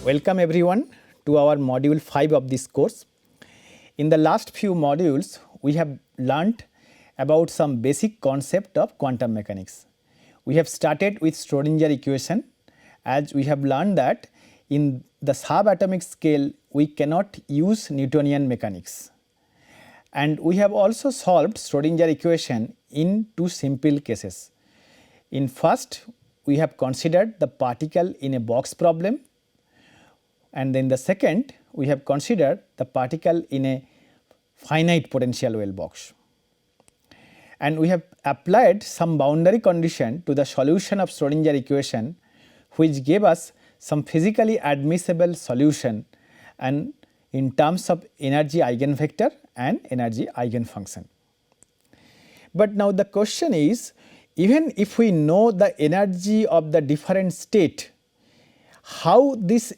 Welcome everyone to our module 5 of this course. In the last few modules, we have learnt about some basic concept of quantum mechanics. We have started with Schrodinger equation, as we have learned that in the subatomic scale we cannot use Newtonian mechanics. And we have also solved Schrodinger equation in two simple cases. In first, we have considered the particle in a box problem, and then the second we have considered the particle in a finite potential well box. And we have applied some boundary condition to the solution of Schrodinger equation, which gave us some physically admissible solution and in terms of energy eigenvector and energy eigenfunction. But now the question is, even if we know the energy of the different state, how these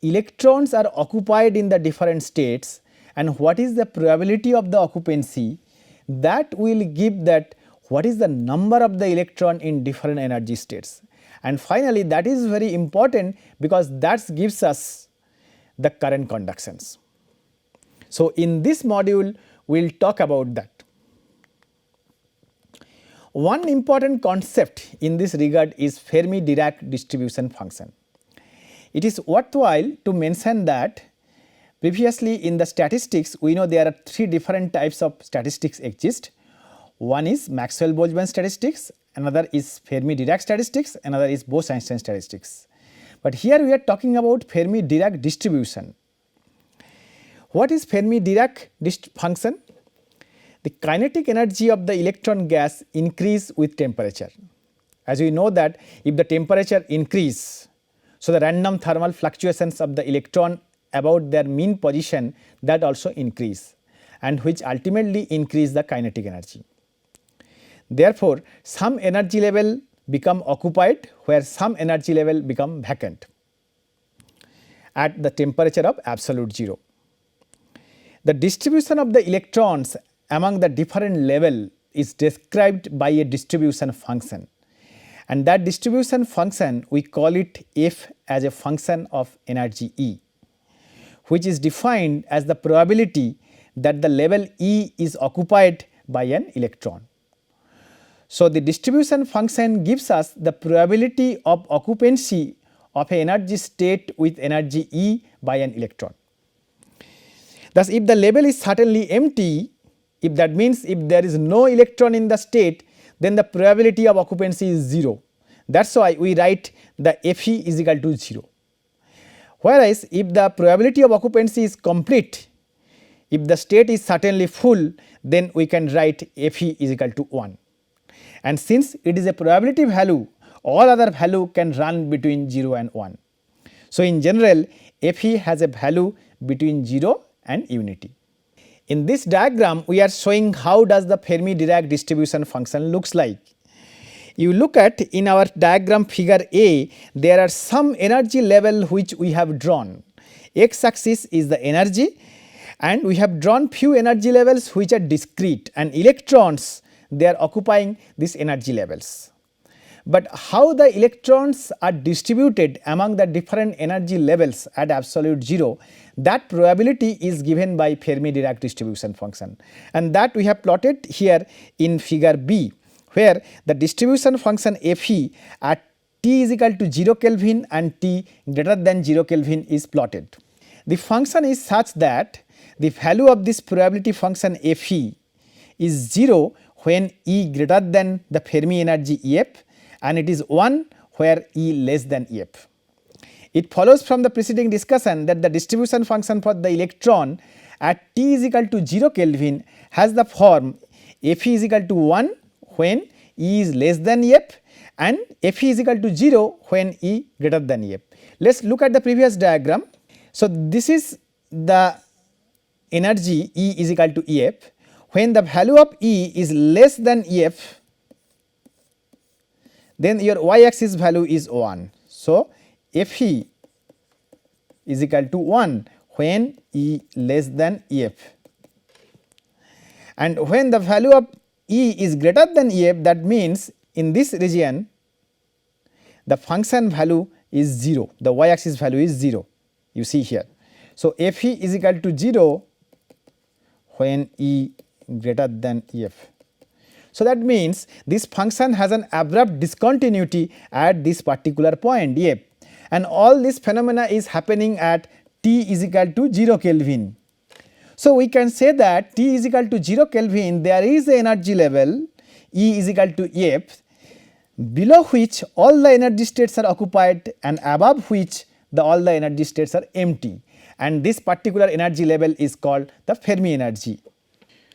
electrons are occupied in the different states and what is the probability of the occupancy, that will give that what is the number of the electron in different energy states. And finally, that is very important because that gives us the current conductions. So, in this module we will talk about that. One important concept in this regard is Fermi-Dirac distribution function. It is worthwhile to mention that previously in the statistics we know there are three different types of statistics exist. One is Maxwell-Boltzmann statistics, another is Fermi-Dirac statistics, another is Bose-Einstein statistics. But here we are talking about Fermi-Dirac distribution. What is Fermi-Dirac function? The kinetic energy of the electron gas increase with temperature. As we know that if the temperature increase, so the random thermal fluctuations of the electron about their mean position, that also increase, and which ultimately increase the kinetic energy. Therefore, some energy level become occupied where some energy level become vacant at the temperature of absolute 0. The distribution of the electrons among the different level is described by a distribution function, and that distribution function we call it f as a function of energy E, which is defined as the probability that the level E is occupied by an electron. So, the distribution function gives us the probability of occupancy of an energy state with energy E by an electron. Thus, if the level is certainly empty, if that means if there is no electron in the state, then the probability of occupancy is 0. That is why we write the Fe is equal to 0. Whereas, if the probability of occupancy is complete, if the state is certainly full, then we can write Fe is equal to 1. And since it is a probability value, all other value can run between 0 and 1. So, in general Fe has a value between 0 and unity. In this diagram we are showing how does the Fermi-Dirac distribution function looks like. You look at in our diagram figure A, there are some energy level which we have drawn. X axis is the energy, and we have drawn few energy levels which are discrete, and electrons they are occupying these energy levels. But how the electrons are distributed among the different energy levels at absolute 0, that probability is given by Fermi-Dirac distribution function, and that we have plotted here in figure B, where the distribution function Fe at t is equal to 0 Kelvin and t greater than 0 Kelvin is plotted. The function is such that the value of this probability function Fe is 0 when E greater than the Fermi energy Ef, and it is 1 where E less than Ef. It follows from the preceding discussion that the distribution function for the electron at t is equal to 0 Kelvin has the form Fe is equal to 1 when E is less than Ef and Fe is equal to 0 when E greater than Ef. Let us look at the previous diagram. So, this is the energy E is equal to Ef. When the value of E is less than Ef, then your y axis value is 1. So, Fe is equal to 1 when E less than Ef, and when the value of E is greater than Ef, that means in this region the function value is 0, the y axis value is 0. you see here. So, Fe is equal to 0 when E greater than Ef. So, that means this function has an abrupt discontinuity at this particular point F, and all this phenomena is happening at T is equal to 0 Kelvin. So, we can say that T is equal to 0 Kelvin, there is a energy level E is equal to F, below which all the energy states are occupied and above which all the energy states are empty, and this particular energy level is called the Fermi energy.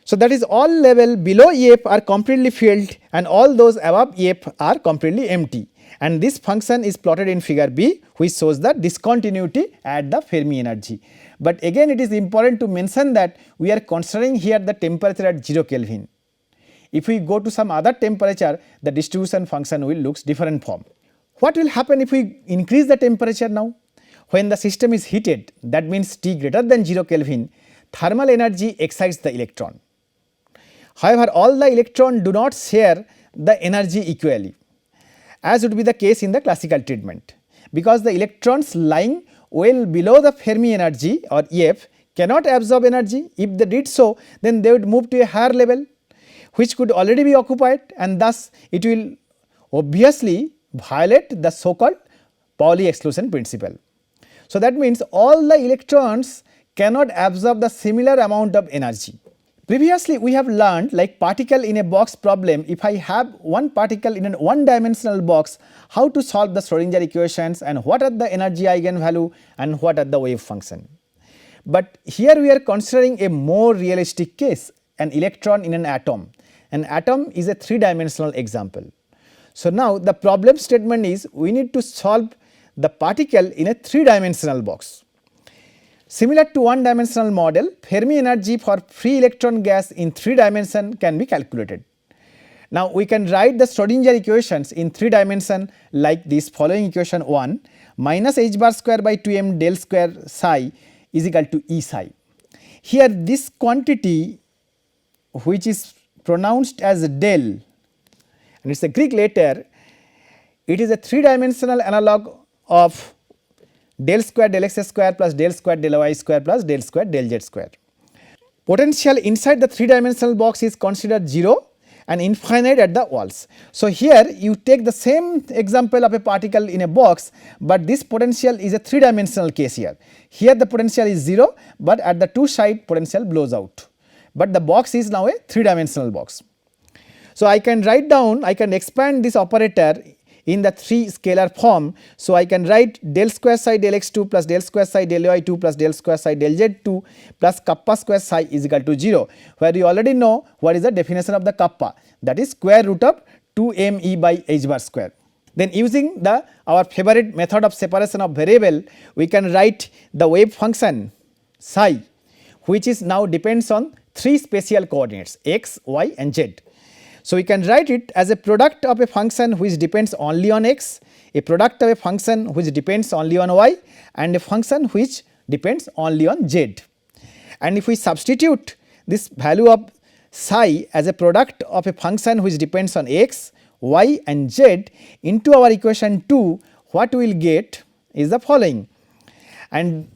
So, that is all level below F are completely filled and all those above F are completely empty, and this function is plotted in figure B, which shows the discontinuity at the Fermi energy. But again it is important to mention that we are considering here the temperature at 0 Kelvin. If we go to some other temperature, the distribution function will looks different form. What will happen if we increase the temperature now? When the system is heated, that means T greater than 0 Kelvin, thermal energy excites the electron. However, all the electrons do not share the energy equally, as would be the case in the classical treatment, because the electrons lying well below the Fermi energy or F cannot absorb energy. If they did so, then they would move to a higher level which could already be occupied, and thus it will obviously violate the so called Pauli exclusion principle. So, that means all the electrons cannot absorb the similar amount of energy. Previously we have learned, like particle in a box problem, if I have one particle in a one dimensional box, how to solve the Schrodinger equations and what are the energy eigenvalue and what are the wave function. But here we are considering a more realistic case, an electron in an atom. An atom is a 3-dimensional example. So, now the problem statement is we need to solve the particle in a 3-dimensional box. Similar to 1-dimensional model, Fermi energy for free electron gas in 3 dimension can be calculated. Now, we can write the Schrodinger equations in 3 dimension like this following equation 1 minus h bar square by 2m del square psi is equal to E psi. Here this quantity which is pronounced as del, and it is a Greek letter, it is a 3-dimensional analog of del square del x square plus del square del y square plus del square del z square. Potential inside the 3-dimensional box is considered 0 and infinite at the walls. So, here you take the same example of a particle in a box, but this potential is a 3-dimensional case here. Here the potential is 0, but at the two side potential blows out, but the box is now a 3-dimensional box. So, I can write down, I can expand this operator in the 3 scalar form. So, I can write del square psi del x2 plus del square psi del y2 plus del square psi del z2 plus kappa square psi is equal to 0, where you already know what is the definition of the kappa, that is square root of 2me by h bar square. Then using our favorite method of separation of variable, we can write the wave function psi, which is now depends on 3 spatial coordinates x, y and z. So, we can write it as a product of a function which depends only on x, a product of a function which depends only on y, and a function which depends only on z. And if we substitute this value of psi as a product of a function which depends on x, y and z into our equation 2, what we will get is the following. And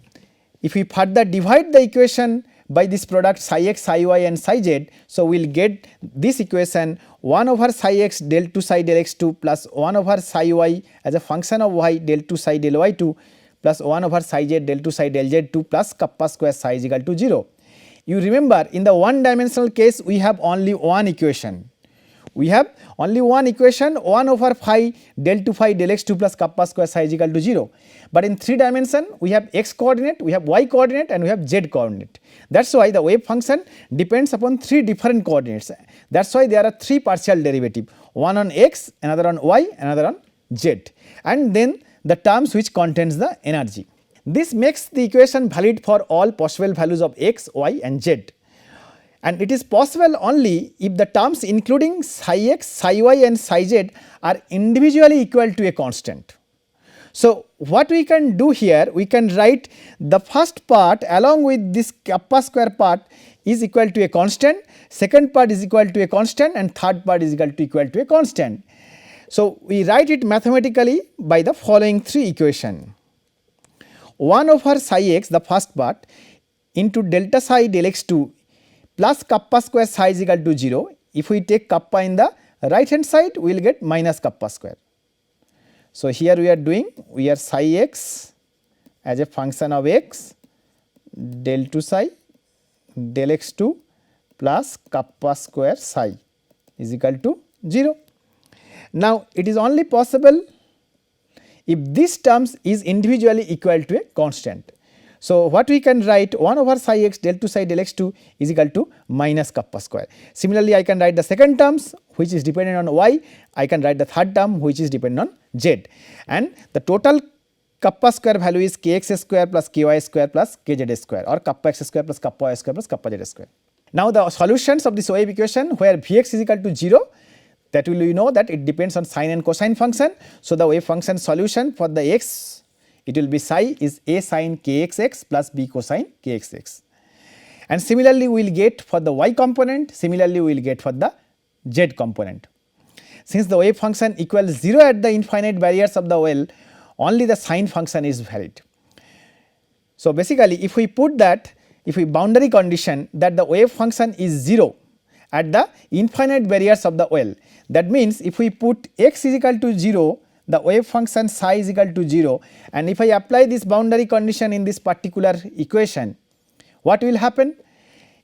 if we further divide the equation by this product psi x, psi y and psi z, so we will get this equation 1 over psi x del 2 psi del x2 plus 1 over psi y as a function of y del 2 psi del y2 plus 1 over psi z del 2 psi del z2 plus kappa square psi is equal to 0. You remember, in the 1-dimensional case we have only one equation. We have only one equation 1 over phi del 2 phi del x2 plus kappa square psi is equal to 0. But in 3 dimension we have x coordinate, we have y coordinate and we have z coordinate. That is why the wave function depends upon 3 different coordinates. That is why there are 3 partial derivative, one on x, another on y, another on z, and then the terms which contains the energy. This makes the equation valid for all possible values of x, y and z. And it is possible only if the terms including psi x, psi y and psi z are individually equal to a constant. So, what we can do here, we can write the first part along with this kappa square part is equal to a constant, second part is equal to a constant and third part is equal to a constant. So, we write it mathematically by the following 3 equations. 1 over psi x, the first part, into delta psi del x2 plus kappa square psi is equal to 0. If we take kappa in the right hand side, we will get minus kappa square. So, here we are psi x as a function of x del 2 psi del x2 plus kappa square psi is equal to 0. Now, it is only possible if this terms is individually equal to a constant. So, what we can write 1 over psi x del 2 psi del x2 is equal to minus kappa square. Similarly, I can write the second terms which is dependent on y, I can write the third term which is dependent on z, and the total kappa square value is kx square plus ky square plus kz square, or kappa x square plus kappa y square plus kappa z square. Now, the solutions of this wave equation where Vx is equal to 0, that will we know that it depends on sine and cosine function. So, the wave function solution for the x, it will be psi is a sine kxx plus b cosine kxx, and similarly we will get for the y component, similarly we will get for the z component. Since the wave function equals 0 at the infinite barriers of the well, only the sine function is valid. So, basically if we put that, if we boundary condition that the wave function is 0 at the infinite barriers of the well, that means if we put x is equal to 0, the wave function psi is equal to 0, and if I apply this boundary condition in this particular equation, what will happen?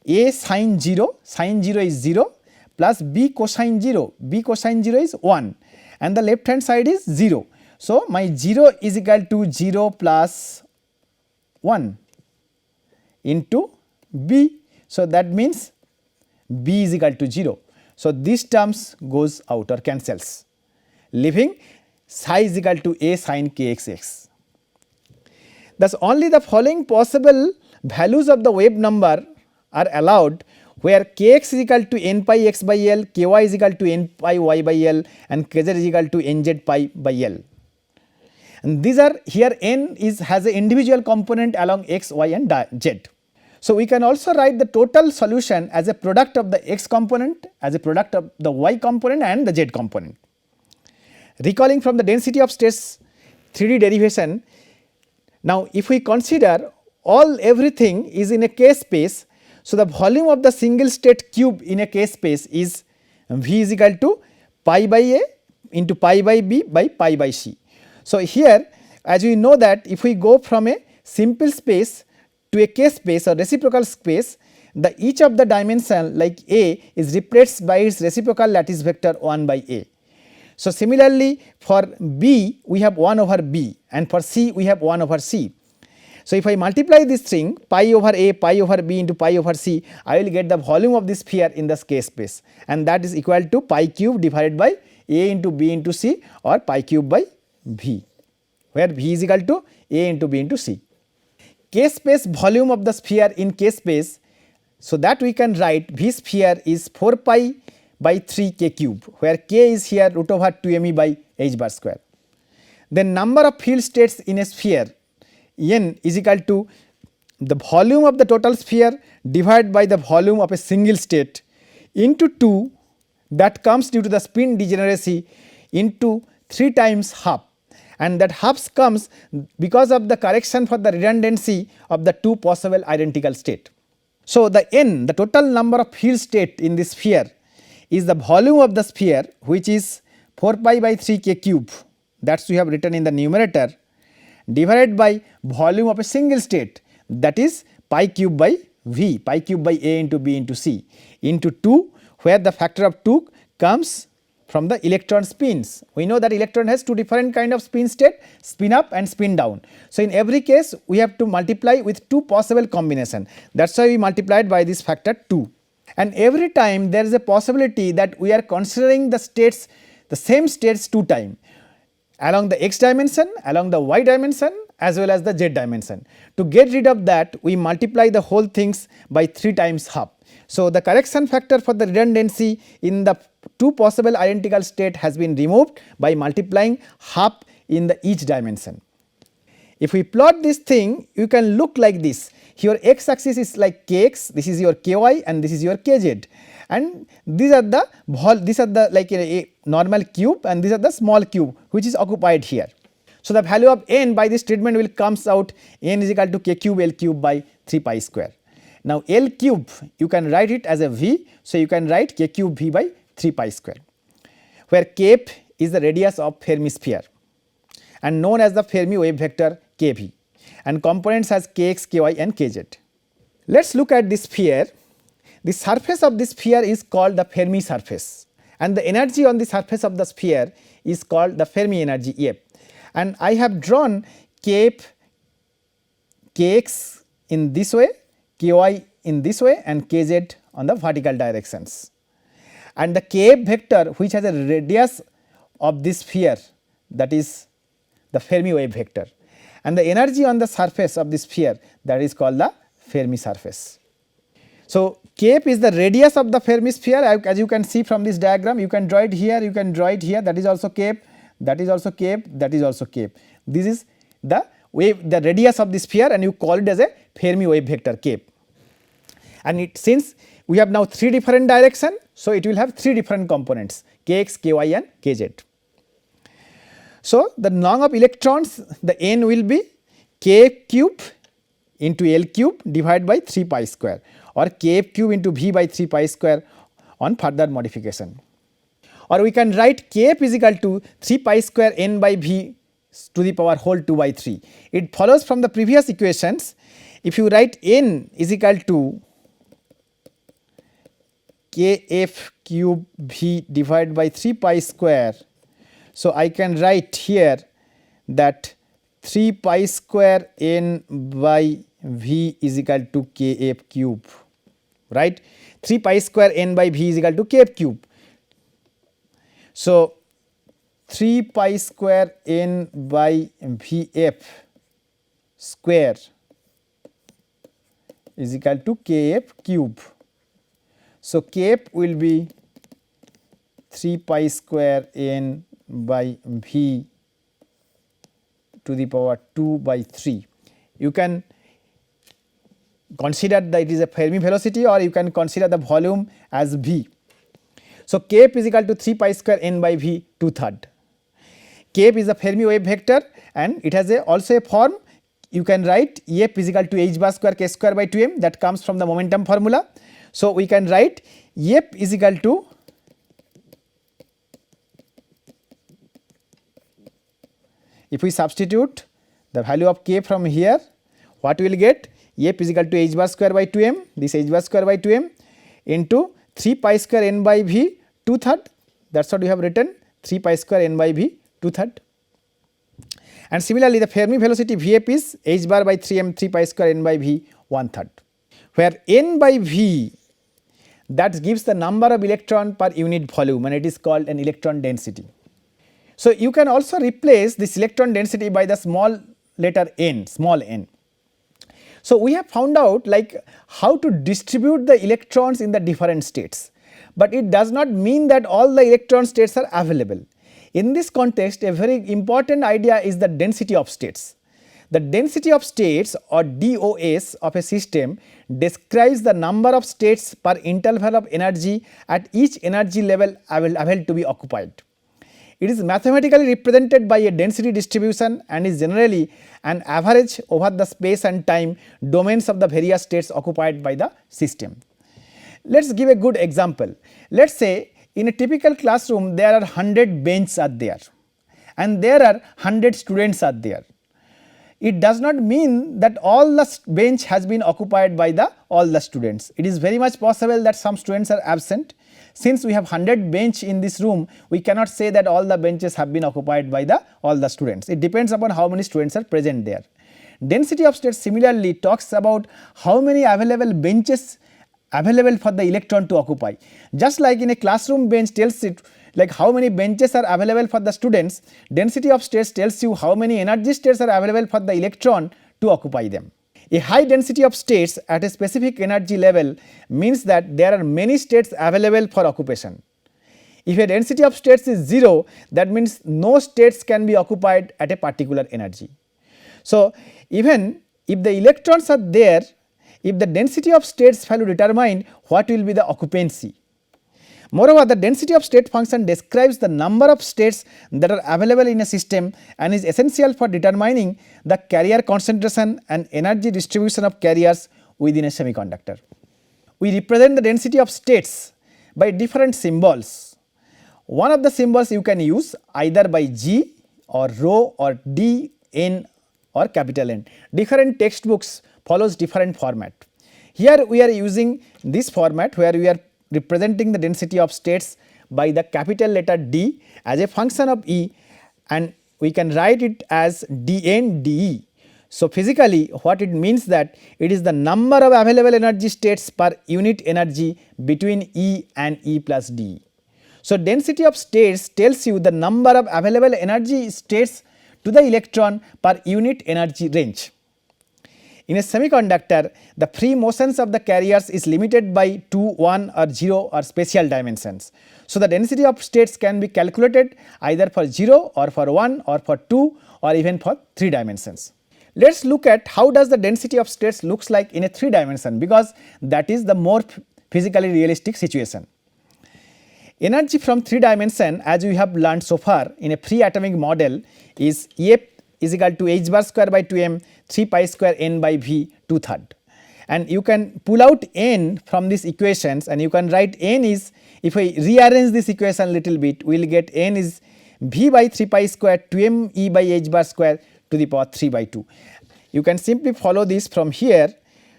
A sine 0 is 0 plus b cosine 0 is 1, and the left hand side is 0. So, my 0 is equal to 0 plus 1 into b. So, that means b is equal to 0. So, these terms goes out or cancels, leaving psi is equal to a sine kxx. Thus, only the following possible values of the wave number are allowed, where kx is equal to n pi x by l, ky is equal to n pi y by l, and kz is equal to nz pi by l. And these are here n has an individual component along x, y and z. So, we can also write the total solution as a product of the x component, as a product of the y component and the z component. Recalling from the density of states 3D derivation, now if we consider everything is in a k space, so the volume of the single state cube in a k space is V is equal to pi by a into pi by b by pi by c. So, here as we know that if we go from a simple space to a k space or reciprocal space, the each of the dimension like a is replaced by its reciprocal lattice vector 1 by a. So, similarly for b we have 1 over b, and for c we have 1 over c. So, if I multiply this thing pi over a, pi over b into pi over c, I will get the volume of this sphere in the k space, and that is equal to pi cube divided by a into b into c, or pi cube by v, where v is equal to a into b into c. K space volume of the sphere in k space, so that we can write v sphere is 4 pi by 3 k cube, where k is here root over 2 me by h bar square. Then number of field states in a sphere n is equal to the volume of the total sphere divided by the volume of a single state into 2, that comes due to the spin degeneracy, into 3 times half, and that half comes because of the correction for the redundancy of the 2 possible identical state. So, the n, the total number of field state in this sphere, is the volume of the sphere, which is 4 pi by 3 k cube, that is we have written in the numerator, divided by volume of a single state, that is pi cube by v, pi cube by a into b into c, into 2, where the factor of 2 comes from the electron spins. We know that electron has 2 different kind of spin state, spin up and spin down. So, in every case we have to multiply with 2 possible combination, that is why we multiplied by this factor 2. And every time there is a possibility that we are considering the states, the same states 2 times, along the x dimension, along the y dimension, as well as the z dimension. To get rid of that, we multiply the whole things by 3 times half. So, the correction factor for the redundancy in the 2 possible identical state has been removed by multiplying half in the each dimension. If we plot this thing, you can look like this. Your x axis is like kx, this is your ky, and this is your kz, and these are the like a normal cube, and these are the small cube which is occupied here. So, the value of n by this treatment will comes out n is equal to k cube L cube by 3 pi square. Now, L cube you can write it as a V. So, you can write k cube V by 3 pi square, where kf is the radius of Fermi sphere and known as the Fermi wave vector kV, and components as kx, ky and kz. Let us look at this sphere. The surface of this sphere is called the Fermi surface, and the energy on the surface of the sphere is called the Fermi energy F. And I have drawn kf, kx in this way, ky in this way and kz on the vertical directions. And the kf vector which has a radius of this sphere, that is the Fermi wave vector, and the energy on the surface of this sphere, that is called the Fermi surface. So, kf is the radius of the Fermi sphere. As you can see from this diagram, you can draw it here, you can draw it here, that is also kf, that is also kf, that is also kf. This is the wave, the radius of the sphere, and you call it as a Fermi wave vector kf. And since we have now 3 different directions, so it will have 3 different components kx, ky and kz. So, the number of electrons, the n will be k cube into L cube divided by 3 pi square, or kf cube into V by 3 pi square on further modification. Or we can write kf is equal to 3 pi square n by V to the power whole 2 by 3. It follows from the previous equations. If you write n is equal to kf cube V divided by 3 pi square, so I can write here that 3 pi square n by V is equal to kf cube, right. 3 pi square n by V is equal to kf cube. So, 3 pi square n by Vf square is equal to kf cube. So, kf will be 3 pi square n by V to the power 2 by 3. You can consider that it is a Fermi velocity, or you can consider the volume as V. So, kf is equal to 3 pi square n by V 2/3. Kf is a Fermi wave vector, and it has also a form. You can write F is equal to h bar square k square by 2m, that comes from the momentum formula. So, we can write F is equal to if we substitute the value of k from here, what we will get? F is equal to h bar square by 2m, this h bar square by 2m into 3 pi square n by V 2/3, that is what we have written, 3 pi square n by V 2/3. And similarly, the Fermi velocity Vf is h bar by 3m 3 pi square n by V 1/3, where n by V, that gives the number of electron per unit volume, and it is called an electron density. So, you can also replace this electron density by the small letter n, small n. So, we have found out like how to distribute the electrons in the different states, but it does not mean that all the electron states are available. In this context, a very important idea is the density of states. The density of states, or DOS, of a system describes the number of states per interval of energy at each energy level available to be occupied. It is mathematically represented by a density distribution and is generally an average over the space and time domains of the various states occupied by the system. Let us give a good example. Let us say in a typical classroom there are 100 benches are there and there are 100 students are there. It does not mean that all the bench has been occupied by all the students. It is very much possible that some students are absent. Since we have 100 bench in this room, we cannot say that all the benches have been occupied by all the students. It depends upon how many students are present there. Density of states similarly talks about how many available benches available for the electron to occupy. Just like in a classroom bench tells it like how many benches are available for the students, density of states tells you how many energy states are available for the electron to occupy them. A high density of states at a specific energy level means that there are many states available for occupation. If a density of states is 0, that means no states can be occupied at a particular energy. So, even if the electrons are there, if the density of states value determine what will be the occupancy. Moreover, the density of state function describes the number of states that are available in a system and is essential for determining the carrier concentration and energy distribution of carriers within a semiconductor. We represent the density of states by different symbols. One of the symbols you can use either by G or rho or D, N or capital N. Different textbooks follows different format. Here we are using this format where we are representing the density of states by the capital letter D as a function of E, and we can write it as dN dE. So, physically what it means that it is the number of available energy states per unit energy between E and E plus dE. So, density of states tells you the number of available energy states to the electron per unit energy range. In a semiconductor, the free motions of the carriers is limited by 2, 1 or 0 or spatial dimensions. So, the density of states can be calculated either for 0 or for 1 or for 2 or even for 3 dimensions. Let us look at how does the density of states looks like in a 3 dimension, because that is the more physically realistic situation. Energy from 3 dimension, as we have learned so far in a pre-atomic model, is F is equal to h bar square by 2m 3 pi square n by v 2/3. And you can pull out n from these equations and you can write n is, if we rearrange this equation little bit, we will get n is v by 3 pi square 2m e by h bar square to the power 3 by 2. You can simply follow this from here.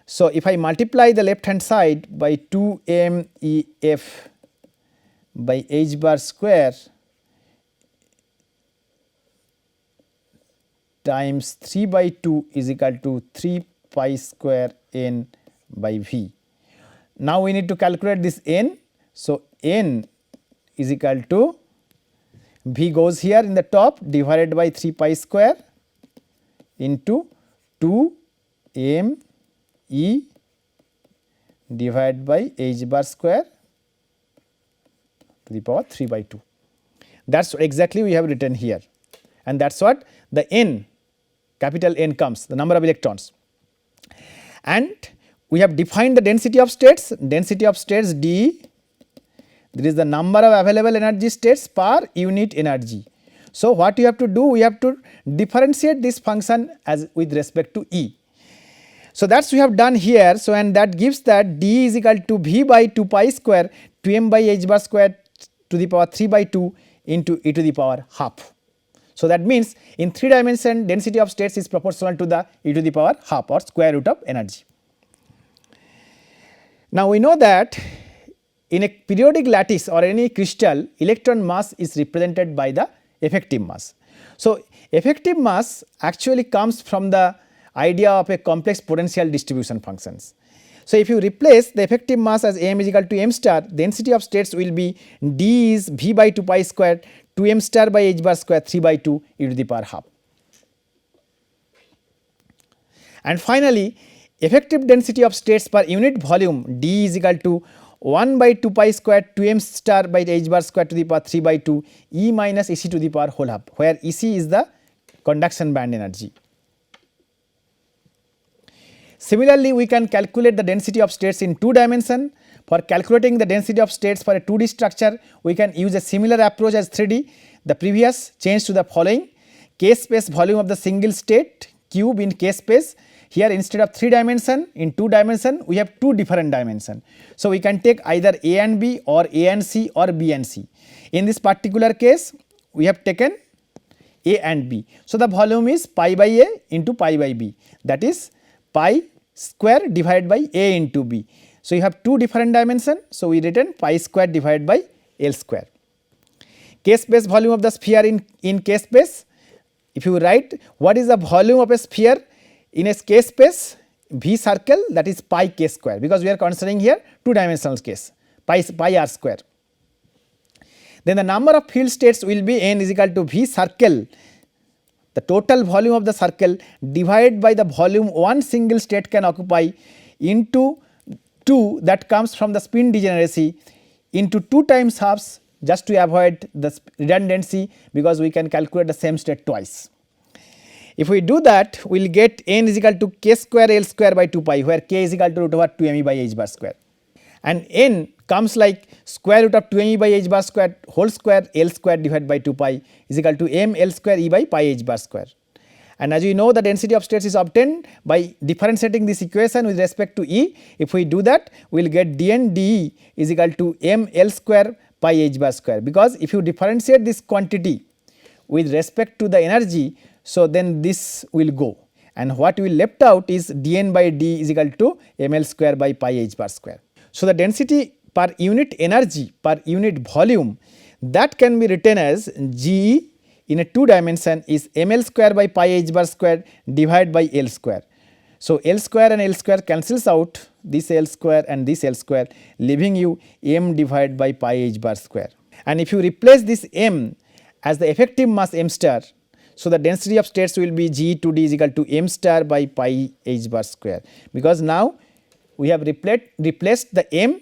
So, if I multiply the left hand side by 2m e f by h bar square times 3 by 2 is equal to 3 pi square n by v. Now, we need to calculate this n. So, n is equal to v goes here in the top divided by 3 pi square into 2 m e divided by h bar square to the power 3 by 2. That is exactly we have written here, and that is what the n, capital N comes, the number of electrons. And we have defined the density of states d, there is the number of available energy states per unit energy. So, what you have to do, we have to differentiate this function as with respect to E. So, that is we have done here. So, and that gives that d is equal to v by 2 pi square 2m by h bar square to the power 3 by 2 into e to the power half. So, that means in 3 dimension density of states is proportional to the e to the power half or square root of energy. Now, we know that in a periodic lattice or any crystal, electron mass is represented by the effective mass. So, effective mass actually comes from the idea of a complex potential distribution functions. So, if you replace the effective mass as m is equal to m star, density of states will be d is v by 2 pi square 2 m star by h bar square 3 by 2 e to the power half. And finally, effective density of states per unit volume d is equal to 1 by 2 pi square 2 m star by h bar square to the power 3 by 2 e minus ec to the power whole half, where ec is the conduction band energy. Similarly, we can calculate the density of states in 2 dimension. For calculating the density of states for a 2D structure, we can use a similar approach as 3D. The previous change to the following: k space volume of the single state cube in k space. Here instead of 3 dimension, in 2 dimension we have 2 different dimension. So, we can take either A and B or A and C or B and C. In this particular case, we have taken A and B. So, the volume is pi by A into pi by B, that is pi square divided by A into B. So, you have 2 different dimension. So, we written pi square divided by L square. K space volume of the sphere in K space, if you write what is the volume of a sphere in a k space, V circle, that is pi k square, because we are considering here 2 dimensional case, pi r square. Then the number of field states will be n is equal to V circle, the total volume of the circle divided by the volume one single state can occupy into 2 that comes from the spin degeneracy into 2 times halves, just to avoid the redundancy, because we can calculate the same state twice. If we do that, we will get n is equal to k square L square by 2 pi, where k is equal to root over 2 m e by h bar square. and n comes like square root of 2 m e by h bar square whole square L square divided by 2 pi is equal to m L square e by pi h bar square. And as we know, the density of states is obtained by differentiating this equation with respect to E. If we do that, we will get dN dE is equal to m L square pi h bar square, because if you differentiate this quantity with respect to the energy, so then this will go, and what we left out is dN by d is equal to ml square by pi h bar square. So, the density per unit energy per unit volume, that can be written as Ge in a 2 dimension is ml square by pi h bar square divided by L square. So, L square and L square cancels out, this L square and this L square, leaving you m divided by pi h bar square. And if you replace this m as the effective mass m star, so the density of states will be G to d is equal to m star by pi h bar square, because now we have replaced the m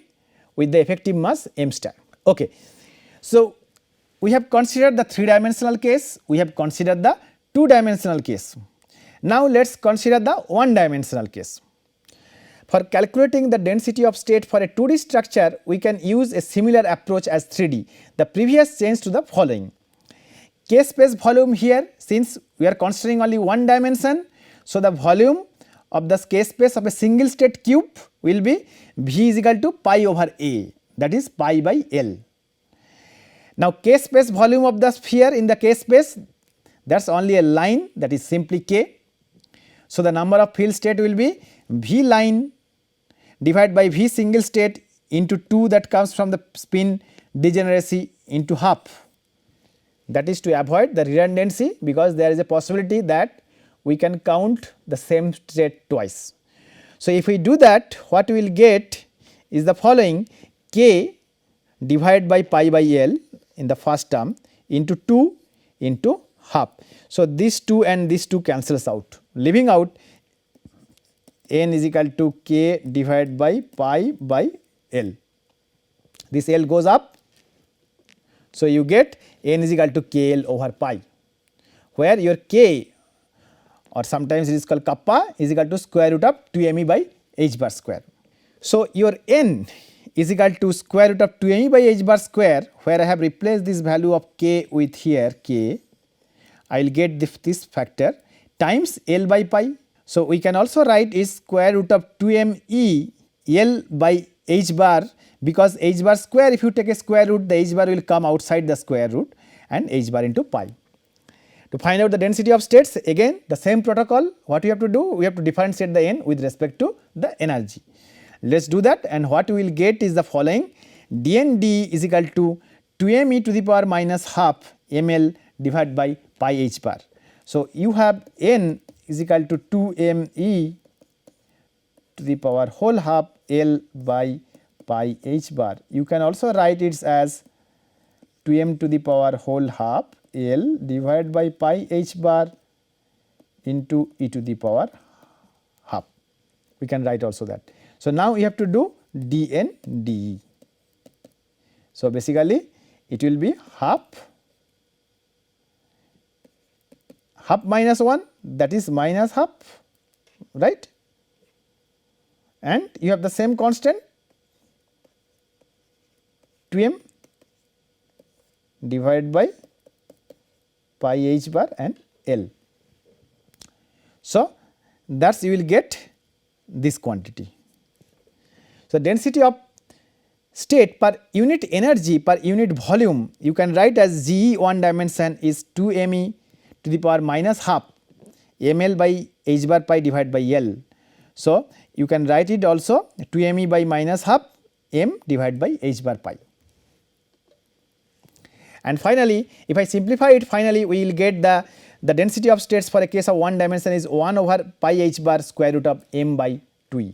with the effective mass m star. Okay. So, we have considered the 3 dimensional case, we have considered the 2 dimensional case. Now, let us consider the 1 dimensional case. For calculating the density of state for a 2D structure, we can use a similar approach as 3D. The previous change to the following: K space volume here, since we are considering only 1 dimension, so the volume of the K space of a single state cube will be V is equal to pi over A, that is pi by L. Now, K space volume of the sphere in the K space, that is only a line, that is simply K. So, the number of field state will be V line divided by V single state into 2 that comes from the spin degeneracy into half. That is to avoid the redundancy, because there is a possibility that we can count the same state twice. So, if we do that, what we will get is the following: K divided by pi by L in the first term into 2 into half. So, this 2 and this 2 cancels out, leaving out n is equal to K divided by pi by L. This L goes up. So, you get n is equal to KL over pi, where your K, or sometimes it is called kappa, is equal to square root of 2 me by h bar square. So, your n is equal to square root of 2 me by h bar square, where I have replaced this value of K with here K, I will get this factor times L by pi. So, we can also write is square root of 2 me L by h bar, because h bar square, if you take a square root, the h bar will come outside the square root, and h bar into pi. To find out the density of states, again the same protocol, what we have to do? We have to differentiate the n with respect to the energy. Let us do that, and what we will get is the following: dN d is equal to 2 me to the power minus half ml divided by pi h bar. So, you have n is equal to 2 me to the power whole half L by pi h bar. You can also write it as 2 m to the power whole half L divided by pi h bar into e to the power half. We can write also that. So, now we have to do dN dE. So, basically it will be half minus 1, that is minus half, right, and you have the same constant 2 m divided by pi h bar and L. So, that is you will get this quantity. So, density of state per unit energy per unit volume, you can write as Ge 1 dimension is 2 me to the power minus half ml by h bar pi divided by L. So, you can write it also 2 me by minus half m divided by h bar pi. And finally, if I simplify it, finally we will get the density of states for a case of 1 dimension is 1 over pi h bar square root of m by 2e.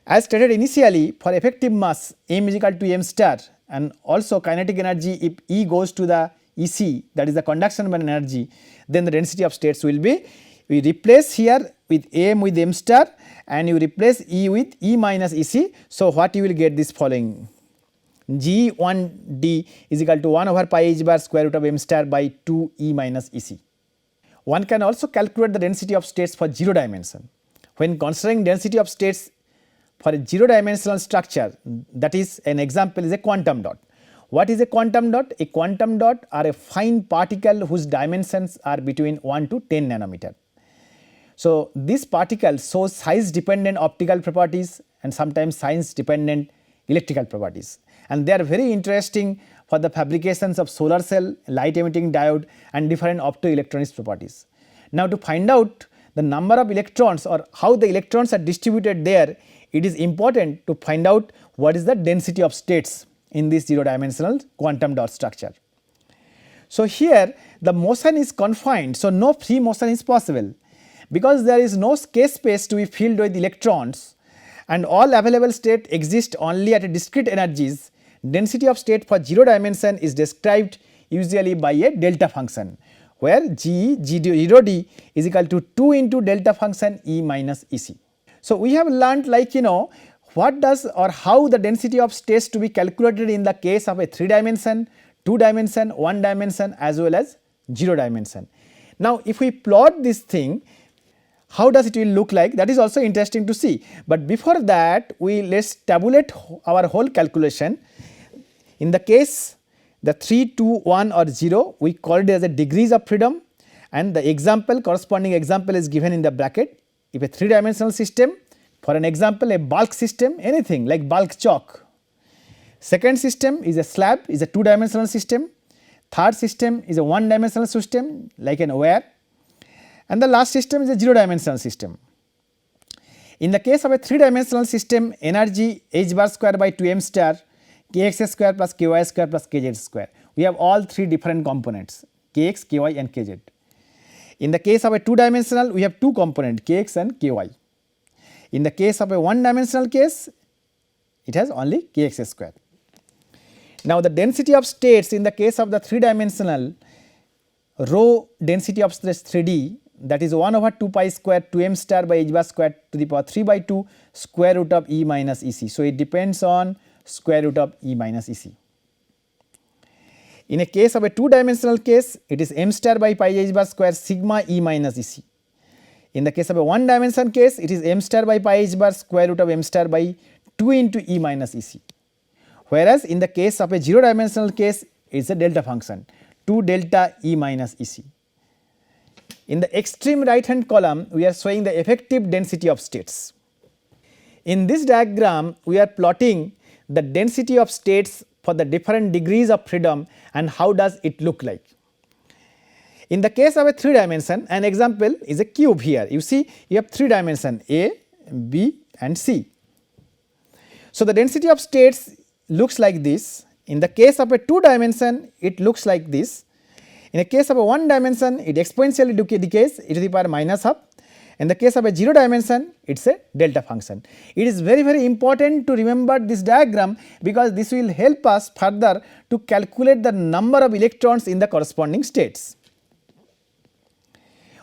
As stated initially, for effective mass m is equal to m star, and also kinetic energy if E goes to the EC, that is the conduction band energy, then the density of states will be, we replace here with m with m star and you replace E with E minus EC. So, what you will get this following: G1d is equal to 1 over pi h bar square root of m star by 2 E minus EC. One can also calculate the density of states for 0 dimension. When considering density of states for a 0 dimensional structure, that is an example is a quantum dot. What is a quantum dot? A quantum dot are a fine particle whose dimensions are between 1 to 10 nanometer. So, this particle shows size dependent optical properties and sometimes size dependent electrical properties, and they are very interesting for the fabrications of solar cell, light emitting diode and different optoelectronics properties. Now, to find out the number of electrons or how the electrons are distributed there, it is important to find out what is the density of states in this 0 dimensional quantum dot structure. So, here the motion is confined, so no free motion is possible, because there is no k space to be filled with electrons and all available state exist only at a discrete energies. Density of state for 0 dimension is described usually by a delta function, where G0d is equal to 2 into delta function E minus EC. So, we have learnt what does or how the density of states to be calculated in the case of a 3 dimension, 2 dimension, 1 dimension as well as 0 dimension. Now, if we plot this thing, how does it will look like, that is also interesting to see, but before that let us tabulate our whole calculation. In the case the 3, 2, 1 or 0, we call it as a degrees of freedom, and the example corresponding example is given in the bracket. If a 3 dimensional system, for an example a bulk system, anything like bulk chalk. Second system is a slab, is a 2 dimensional system. Third system is a 1 dimensional system like an wire, and the last system is a 0 dimensional system. In the case of a 3 dimensional system, energy h bar square by 2 m star, kx square plus ky square plus kz square. We have all 3 different components, kx, ky and kz. In the case of a 2 dimensional, we have 2 components, kx and ky. In the case of a 1 dimensional case, it has only kx square. Now, the density of states in the case of the 3 dimensional rho density of states 3D, that is 1 over 2 pi square 2 m star by h bar square to the power 3 by 2 square root of E minus EC. So, it depends on square root of E minus EC. In a case of a 2 dimensional case, it is m star by pi h bar square sigma E minus EC. In the case of a 1 dimension case, it is m star by pi h bar square root of m star by 2 into E minus EC. Whereas, in the case of a 0 dimensional case, it is a delta function 2 delta E minus EC. In the extreme right hand column, we are showing the effective density of states. In this diagram, we are plotting the density of states for the different degrees of freedom and how does it look like. In the case of a 3 dimension, an example is a cube here. You see, you have 3 dimension A, B and C. So, the density of states looks like this. In the case of a 2 dimension, it looks like this. In a case of a 1 dimension, it exponentially decays e to the power minus half. In the case of a 0 dimension, it is a delta function. It is very important to remember this diagram, because this will help us further to calculate the number of electrons in the corresponding states.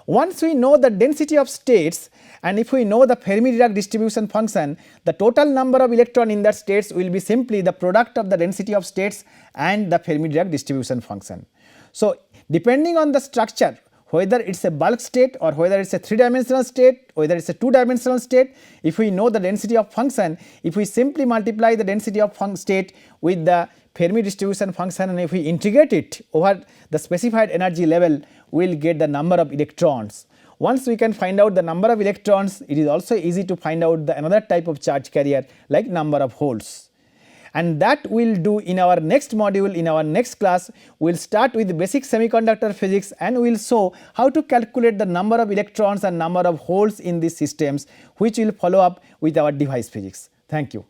Once we know the density of states and if we know the Fermi-Dirac distribution function, the total number of electron in that states will be simply the product of the density of states and the Fermi-Dirac distribution function. So, depending on the structure, whether it is a bulk state or whether it is a 3 dimensional state, whether it is a 2 dimensional state, if we know the density of function, if we simply multiply the density of state with the Fermi distribution function and if we integrate it over the specified energy level, we will get the number of electrons. Once we can find out the number of electrons, it is also easy to find out the another type of charge carrier like number of holes. And that we will do in our next module. In our next class, we will start with basic semiconductor physics and we will show how to calculate the number of electrons and number of holes in these systems, which will follow up with our device physics. Thank you.